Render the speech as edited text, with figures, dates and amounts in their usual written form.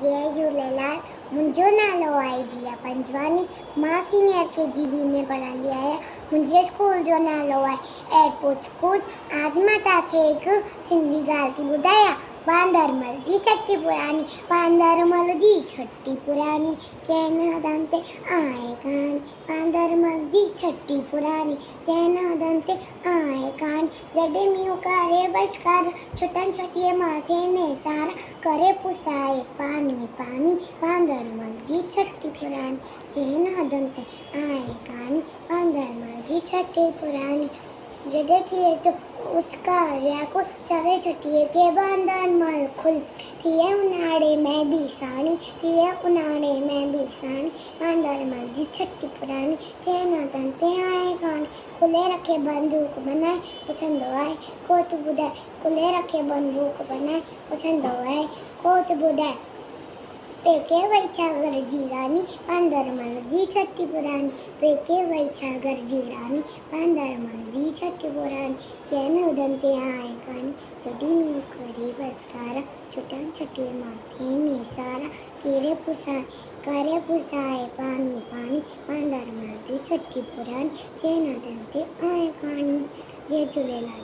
जय झूलेलाल। मुंहिंजो नालो आहे जिया पंजवानी। मां सीनियर KGB में पढ़ंदी आहियां। मुंहिंजे स्कूल जो नालो आहे एयरपोर्ट स्कूल। आज मां तव्हांखे हिकु सिंधी ॻाल्हि थी ॿुधायां। वांदरमल जी छटी पुरानी, वांदरमल जी छटी पुरानी, चैन हथनि ते आहे कहानी। वांदरमल जी छटी पुरानी, चैन हथनि ते आहे कहानी। जॾहिं मींहुं करे बसकार, छुटनि छटीअ माथे निसार, करे पुसाए पानी पानी। वांदरमल जी छटी पुरानी, चैन हथनि ते आहे कहानी। वांदरमल जी छटी पुरानी। जॾहिं थिए तो उसका व्याकुल, चवे छटीअ खे वांदरमल खुल। थिए उन्हारे में बि साणी, थिए उन्हारे में बि साणी। वांदरमल जी छटी पुरानी, चैन हथनि ते आहे कहानी। खुले रखे बंदूक बनाए, पुछंदो आहे कोत ॿुधाए। खुले रखे बंदूक बनाए, पुछंदो आहे कोत ॿुधाए। पेके वई छा गरजी रानी, वांदरमल जी छटी पुरानी। पेके वई छा गरजी रानी, वांदरमल जी छटी पुरानी। चैन हथनि ते आहे कहानी। जॾहिं मींहुं करे वसकारा, छुटनि छटीअ माथे निसारा, करे पुसाए पानी पानी। वांदरमल जी छटी पुरानी, चैन हथनि ते आहे कहानी। जय झूलेलाल।